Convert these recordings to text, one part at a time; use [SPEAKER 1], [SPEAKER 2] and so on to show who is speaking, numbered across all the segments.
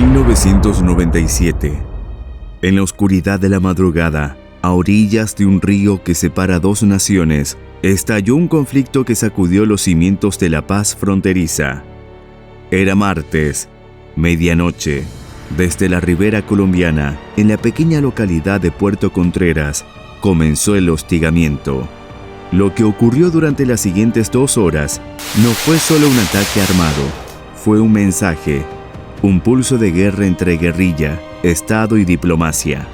[SPEAKER 1] 1997. En la oscuridad de la madrugada, a orillas de un río que separa dos naciones, estalló un conflicto que sacudió los cimientos de la paz fronteriza. Era martes, medianoche. Desde la ribera colombiana, en la pequeña localidad de Puerto Contreras, comenzó el hostigamiento. Lo que ocurrió durante las siguientes 2 horas no fue solo un ataque armado, fue un mensaje, un pulso de guerra entre guerrilla, Estado y diplomacia.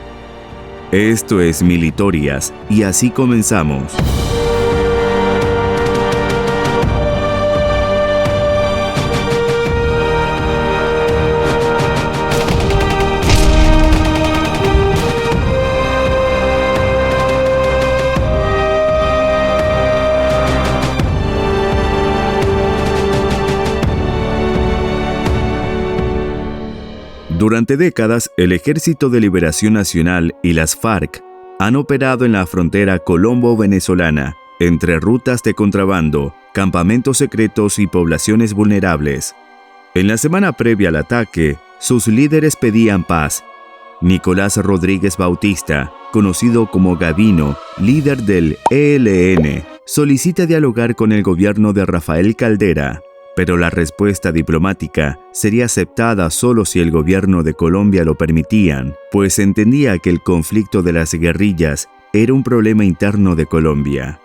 [SPEAKER 1] Esto es Militorias y así comenzamos. Durante décadas, el Ejército de Liberación Nacional y las FARC han operado en la frontera colombo-venezolana, entre rutas de contrabando, campamentos secretos y poblaciones vulnerables. En la semana previa al ataque, sus líderes pedían paz. Nicolás Rodríguez Bautista, conocido como Gavino, líder del ELN, solicita dialogar con el gobierno de Rafael Caldera. Pero la respuesta diplomática sería aceptada solo si el gobierno de Colombia lo permitían, pues entendía que el conflicto de las guerrillas era un problema interno de Colombia.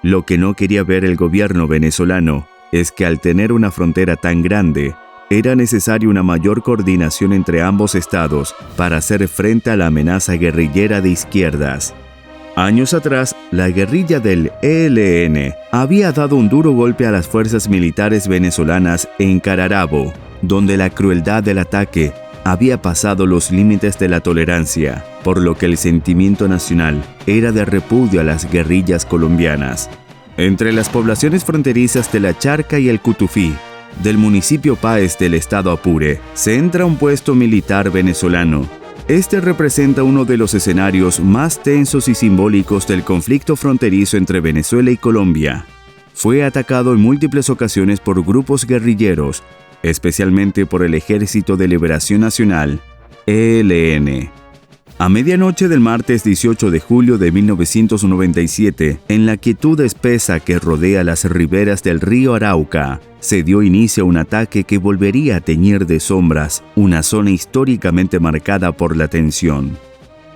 [SPEAKER 1] Lo que no quería ver el gobierno venezolano es que al tener una frontera tan grande, era necesaria una mayor coordinación entre ambos estados para hacer frente a la amenaza guerrillera de izquierdas. Años atrás, la guerrilla del ELN había dado un duro golpe a las fuerzas militares venezolanas en Cararabo, donde la crueldad del ataque había pasado los límites de la tolerancia, por lo que el sentimiento nacional era de repudio a las guerrillas colombianas. Entre las poblaciones fronterizas de La Charca y el Cutufí, del municipio Páez del estado Apure, se entra un puesto militar venezolano. Este representa uno de los escenarios más tensos y simbólicos del conflicto fronterizo entre Venezuela y Colombia. Fue atacado en múltiples ocasiones por grupos guerrilleros, especialmente por el Ejército de Liberación Nacional, ELN. A medianoche del martes 18 de julio de 1997, en la quietud espesa que rodea las riberas del río Arauca, se dio inicio a un ataque que volvería a teñir de sombras una zona históricamente marcada por la tensión.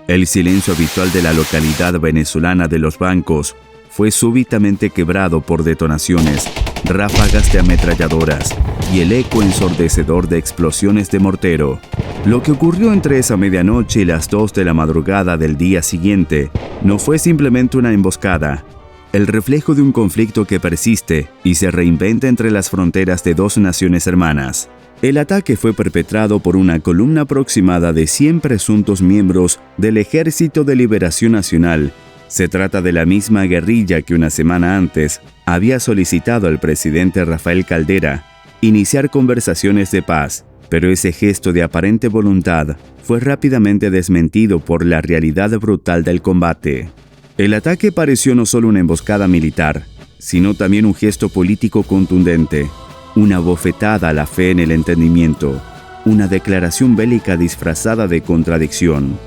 [SPEAKER 1] El silencio habitual de la localidad venezolana de Los Bancos fue súbitamente quebrado por detonaciones, ráfagas de ametralladoras y el eco ensordecedor de explosiones de mortero. Lo que ocurrió entre esa medianoche y las 2 de la madrugada del día siguiente no fue simplemente una emboscada, el reflejo de un conflicto que persiste y se reinventa entre las fronteras de dos naciones hermanas. El ataque fue perpetrado por una columna aproximada de 100 presuntos miembros del Ejército de Liberación Nacional. Se trata de la misma guerrilla que una semana antes había solicitado al presidente Rafael Caldera iniciar conversaciones de paz, pero ese gesto de aparente voluntad fue rápidamente desmentido por la realidad brutal del combate. El ataque pareció no solo una emboscada militar, sino también un gesto político contundente, una bofetada a la fe en el entendimiento, una declaración bélica disfrazada de contradicción.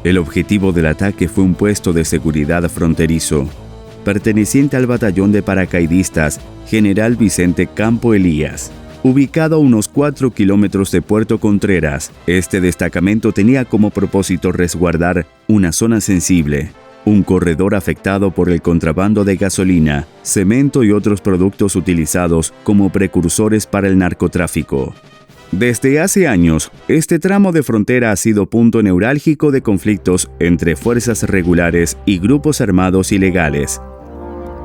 [SPEAKER 1] El objetivo del ataque fue un puesto de seguridad fronterizo, perteneciente al batallón de paracaidistas General Vicente Campo Elías. Ubicado a unos 4 kilómetros de Puerto Contreras, este destacamento tenía como propósito resguardar una zona sensible, un corredor afectado por el contrabando de gasolina, cemento y otros productos utilizados como precursores para el narcotráfico. Desde hace años, este tramo de frontera ha sido punto neurálgico de conflictos entre fuerzas regulares y grupos armados ilegales.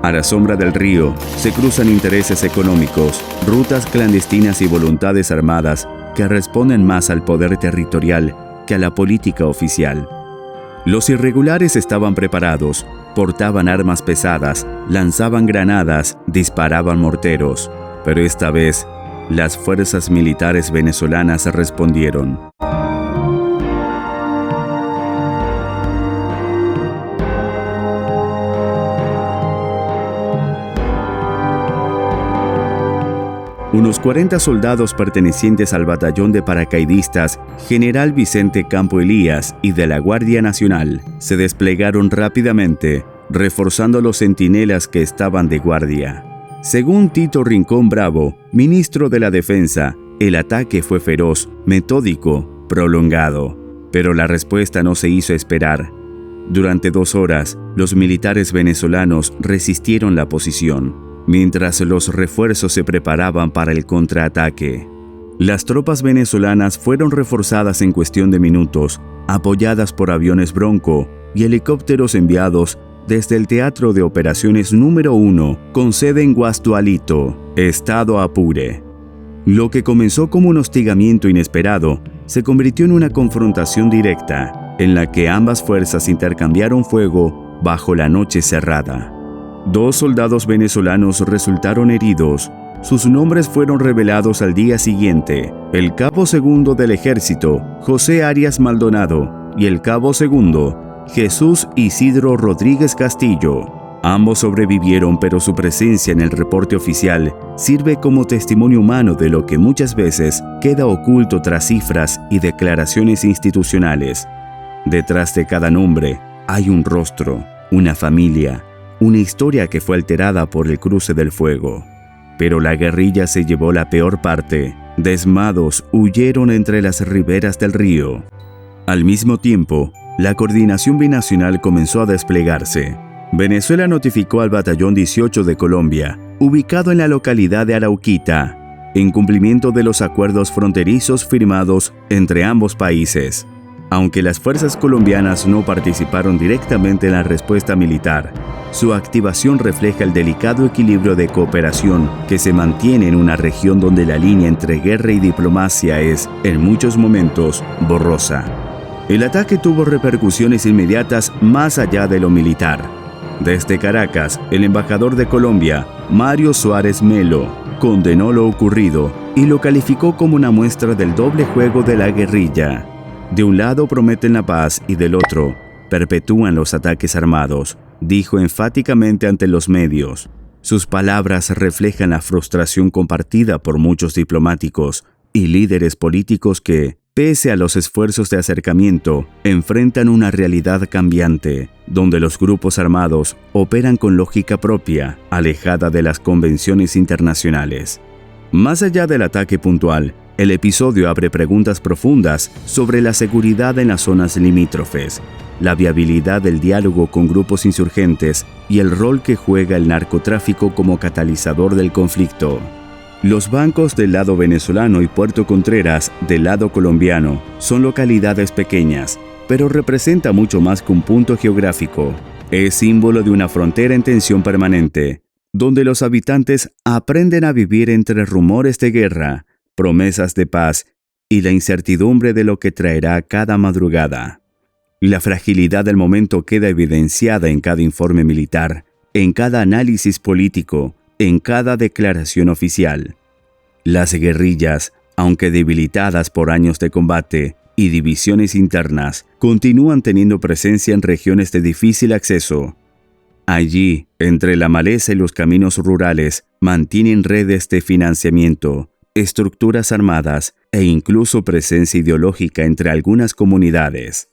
[SPEAKER 1] A la sombra del río se cruzan intereses económicos, rutas clandestinas y voluntades armadas que responden más al poder territorial que a la política oficial. Los irregulares estaban preparados, portaban armas pesadas, lanzaban granadas, disparaban morteros, pero esta vez las fuerzas militares venezolanas respondieron. Unos 40 soldados pertenecientes al batallón de paracaidistas General Vicente Campo Elías y de la Guardia Nacional se desplegaron rápidamente, reforzando los centinelas que estaban de guardia. Según Tito Rincón Bravo, ministro de la Defensa, el ataque fue feroz, metódico, prolongado, pero la respuesta no se hizo esperar. Durante 2 horas, los militares venezolanos resistieron la posición, mientras los refuerzos se preparaban para el contraataque. Las tropas venezolanas fueron reforzadas en cuestión de minutos, apoyadas por aviones Bronco y helicópteros enviados desde el Teatro de Operaciones número 1, con sede en Guastualito, Estado Apure. Lo que comenzó como un hostigamiento inesperado se convirtió en una confrontación directa, en la que ambas fuerzas intercambiaron fuego bajo la noche cerrada. 2 soldados venezolanos resultaron heridos. Sus nombres fueron revelados al día siguiente: el cabo segundo del ejército, José Arias Maldonado, y el cabo segundo, Jesús Isidro Rodríguez Castillo. Ambos sobrevivieron, pero su presencia en el reporte oficial sirve como testimonio humano de lo que muchas veces queda oculto tras cifras y declaraciones institucionales. Detrás de cada nombre hay un rostro, una familia, una historia que fue alterada por el cruce del fuego. Pero la guerrilla se llevó la peor parte. Desmados huyeron entre las riberas del río. Al mismo tiempo, la coordinación binacional comenzó a desplegarse. Venezuela notificó al Batallón 18 de Colombia, ubicado en la localidad de Arauquita, en cumplimiento de los acuerdos fronterizos firmados entre ambos países. Aunque las fuerzas colombianas no participaron directamente en la respuesta militar, su activación refleja el delicado equilibrio de cooperación que se mantiene en una región donde la línea entre guerra y diplomacia es, en muchos momentos, borrosa. El ataque tuvo repercusiones inmediatas más allá de lo militar. Desde Caracas, el embajador de Colombia, Mario Suárez Melo, condenó lo ocurrido y lo calificó como una muestra del doble juego de la guerrilla. De un lado prometen la paz y del otro perpetúan los ataques armados, dijo enfáticamente ante los medios. Sus palabras reflejan la frustración compartida por muchos diplomáticos y líderes políticos que, pese a los esfuerzos de acercamiento, enfrentan una realidad cambiante, donde los grupos armados operan con lógica propia, alejada de las convenciones internacionales. Más allá del ataque puntual, el episodio abre preguntas profundas sobre la seguridad en las zonas limítrofes, la viabilidad del diálogo con grupos insurgentes y el rol que juega el narcotráfico como catalizador del conflicto. Los Bancos del lado venezolano y Puerto Contreras del lado colombiano son localidades pequeñas, pero representa mucho más que un punto geográfico. Es símbolo de una frontera en tensión permanente, donde los habitantes aprenden a vivir entre rumores de guerra, promesas de paz y la incertidumbre de lo que traerá cada madrugada. La fragilidad del momento queda evidenciada en cada informe militar, en cada análisis político, en cada declaración oficial. Las guerrillas, aunque debilitadas por años de combate y divisiones internas, continúan teniendo presencia en regiones de difícil acceso. Allí, entre la maleza y los caminos rurales, mantienen redes de financiamiento, estructuras armadas e incluso presencia ideológica entre algunas comunidades.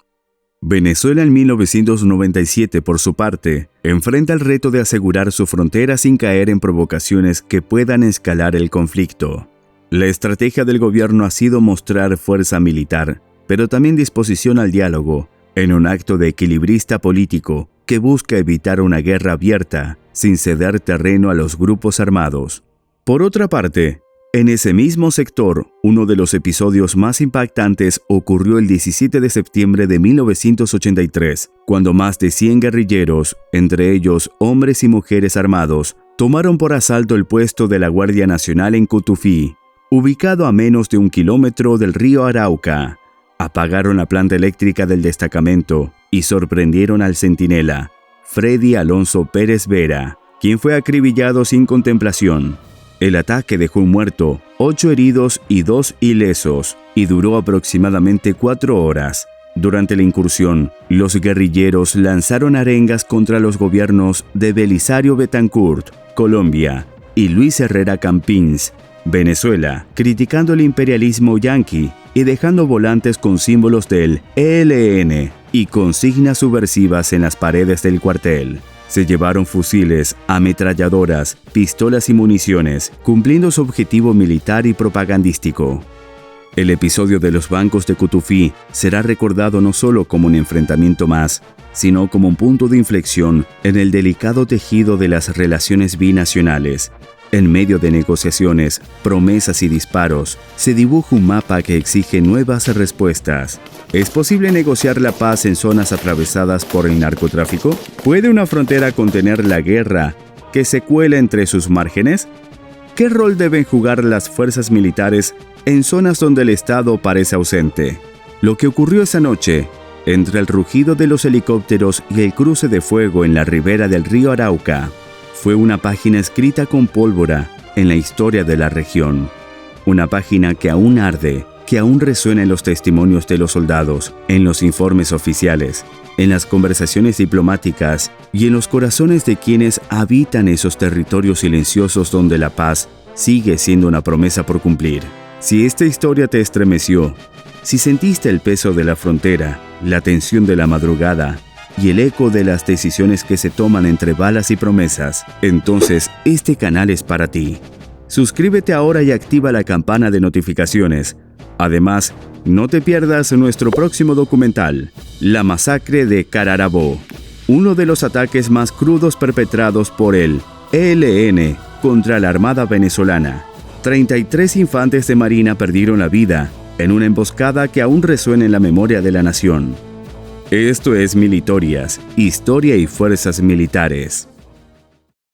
[SPEAKER 1] Venezuela en 1997, por su parte, enfrenta el reto de asegurar su frontera sin caer en provocaciones que puedan escalar el conflicto. La estrategia del gobierno ha sido mostrar fuerza militar, pero también disposición al diálogo, en un acto de equilibrista político que busca evitar una guerra abierta sin ceder terreno a los grupos armados. Por otra parte, en ese mismo sector, uno de los episodios más impactantes ocurrió el 17 de septiembre de 1983, cuando más de 100 guerrilleros, entre ellos hombres y mujeres armados, tomaron por asalto el puesto de la Guardia Nacional en Cutufí, ubicado a menos de 1 kilómetro del río Arauca. Apagaron la planta eléctrica del destacamento y sorprendieron al centinela, Freddy Alonso Pérez Vera, quien fue acribillado sin contemplación. El ataque dejó un muerto, 8 heridos y 2 ilesos, y duró aproximadamente 4 horas. Durante la incursión, los guerrilleros lanzaron arengas contra los gobiernos de Belisario Betancourt, Colombia, y Luis Herrera Campins, Venezuela, criticando el imperialismo yanqui y dejando volantes con símbolos del ELN y consignas subversivas en las paredes del cuartel. Se llevaron fusiles, ametralladoras, pistolas y municiones, cumpliendo su objetivo militar y propagandístico. El episodio de los bancos de Cutufí será recordado no solo como un enfrentamiento más, sino como un punto de inflexión en el delicado tejido de las relaciones binacionales. En medio de negociaciones, promesas y disparos, se dibuja un mapa que exige nuevas respuestas. ¿Es posible negociar la paz en zonas atravesadas por el narcotráfico? ¿Puede una frontera contener la guerra que se cuela entre sus márgenes? ¿Qué rol deben jugar las fuerzas militares en zonas donde el Estado parece ausente? Lo que ocurrió esa noche, entre el rugido de los helicópteros y el cruce de fuego en la ribera del río Arauca, fue una página escrita con pólvora en la historia de la región. Una página que aún arde, que aún resuena en los testimonios de los soldados, en los informes oficiales, en las conversaciones diplomáticas y en los corazones de quienes habitan esos territorios silenciosos donde la paz sigue siendo una promesa por cumplir. Si esta historia te estremeció, si sentiste el peso de la frontera, la tensión de la madrugada y el eco de las decisiones que se toman entre balas y promesas, entonces este canal es para ti. Suscríbete ahora y activa la campana de notificaciones. Además, no te pierdas nuestro próximo documental, La Masacre de Cararabó, uno de los ataques más crudos perpetrados por el ELN contra la Armada venezolana. 33 infantes de marina perdieron la vida en una emboscada que aún resuena en la memoria de la nación. Esto es Militorias, Historia y Fuerzas Militares.